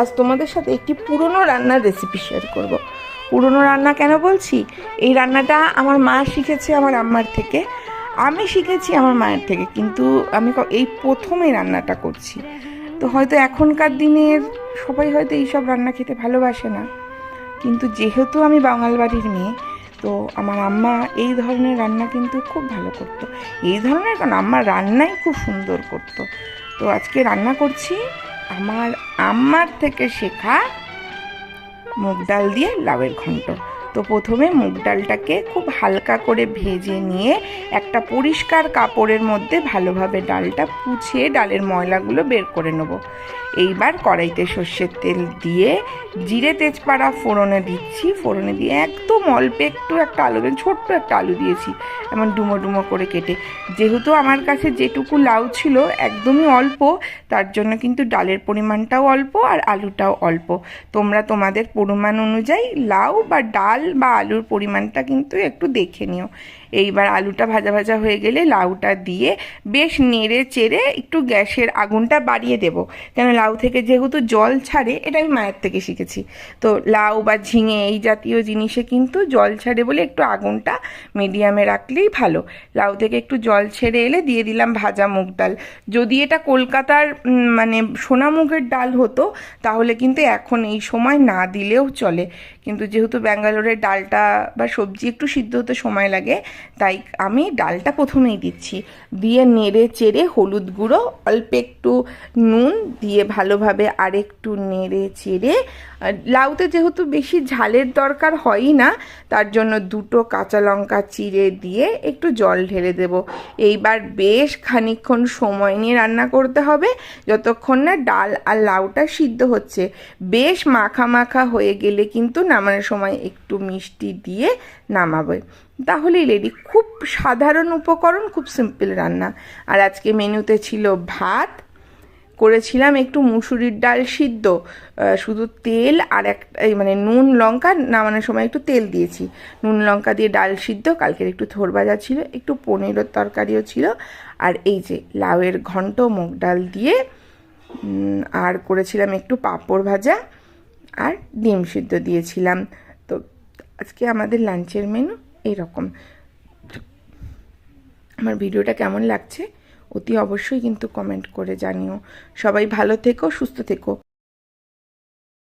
আজ তোমাদের সাথে একটি পুরনো রান্নার রেসিপি শেয়ার করব। পুরনো রান্না কেন বলছি, এই রান্নাটা আমার মা শিখেছে আমার আম্মার থেকে, আমি শিখেছি আমার মায়ের থেকে, কিন্তু আমি এই প্রথমে রান্নাটা করছি। তো হয়তো এখনকার দিনের সবাই হয়তো এইসব রান্না খেতে ভালোবাসে না, কিন্তু যেহেতু আমি বাঙাল বাড়ির মেয়ে, তো আমার আম্মা এই ধরনের রান্না কিন্তু খুব ভালো করতো। এই ধরনের কেন, আম্মা রান্নাই খুব সুন্দর করতো। তো আজকে রান্না করছি আমার আম্মার থেকে শেখা মুগ ডাল দিয়ে লাউয়ের ঘন্ট। তো প্রথমে মুগ ডালটাকে খুব হালকা করে ভেজে নিয়ে একটা পরিষ্কার কাপড়ের মধ্যে ভালোভাবে ডালটা পুছিয়ে ডালের ময়লাগুলো বের করে নেব। এইবার কড়াইতে সর্ষের তেল দিয়ে জিরে তেজপাতা ফোড়নে দিচ্ছি। ফোড়নে দিয়ে একদম অল্প একটু একটা আলু, ছোট্ট একটা আলু দিয়েছি এমন ডুমো ডুমো করে কেটে। যেহেতু আমার কাছে যেটুকু লাউ ছিল একদমই অল্প, তার জন্য কিন্তু ডালের পরিমাণটাও অল্প আর আলুটাও অল্প। তোমরা তোমাদের পরিমাণ অনুযায়ী লাউ বা ডাল বা আলুর পরিমাণটা কিন্তু একটু দেখে নিও। এইবার আলুটা ভাজা ভাজা হয়ে গেলে লাউটা দিয়ে বেশ নেড়ে চেড়ে একটু গ্যাসের আগুনটা বাড়িয়ে দেব, কেন লাউ থেকে যেহেতু জল ছাড়ে, এটা আমি মায়ের থেকে শিখেছি। তো লাউ বা ঝিঙে এই জাতীয় জিনিসে কিন্তু জল ছাড়ে বলে একটু আগুনটা মিডিয়ামে রাখলেই ভালো। লাউ থেকে একটু জল ছেড়ে এলে দিয়ে দিলাম ভাজা মুগ ডাল। যদি এটা কলকাতার মানে সোনা মুগের ডাল হতো তাহলে কিন্তু এখন এই সময় না দিলেও চলে, কিন্তু যেহেতু ব্যাঙ্গালোরের ডালটা বা সবজি একটু সিদ্ধ হতে সময় লাগে, তাই আমি ডালটা প্রথমেই দিচ্ছি। দিয়ে নেড়ে চেড়ে হলুদ গুঁড়ো অল্প একটু নুন দিয়ে ভালোভাবে আরেকটু নেড়ে চেড়ে, লাউতে যেহেতু বেশি ঝালের দরকার হয়ই না, তার জন্য দুটো কাঁচা লঙ্কা চিড়ে দিয়ে একটু জল ঢেলে দেব। এইবার বেশ খানিকক্ষণ সময় নিয়ে রান্না করতে হবে, যতক্ষণ না ডাল আর লাউটা সিদ্ধ হচ্ছে। বেশ মাখা মাখা হয়ে গেলে কিন্তু নামানোর সময় একটু মিষ্টি দিয়ে নামাবে, তাহলেই রেডি। খুব সাধারণ উপকরণ, খুব সিম্পল রান্না। আর আজকে মেনুতে ছিল ভাত, করেছিলাম একটু মুসুরির ডাল সিদ্ধ, শুধু তেল আর মানে নুন লঙ্কা, নামানোর সময় একটু তেল দিয়েছি, নুন লঙ্কা দিয়ে ডাল সিদ্ধ। কালকের একটু থোর ভাজা ছিল, একটু পনিরের তরকারিও ছিল, আর এই যে লাউয়ের ঘন্ট মুগ ডাল দিয়ে, আর করেছিলাম একটু পাঁপড় ভাজা আর ডিম সিদ্ধ দিয়েছিলাম। তো আজকে আমাদের লাঞ্চের মেনু এইরকম। আমার ভিডিওটা কেমন লাগছে অতি অবশ্যই কিন্তু কমেন্ট করে জানিও। সবাই ভালো থেকো, সুস্থ থেকো।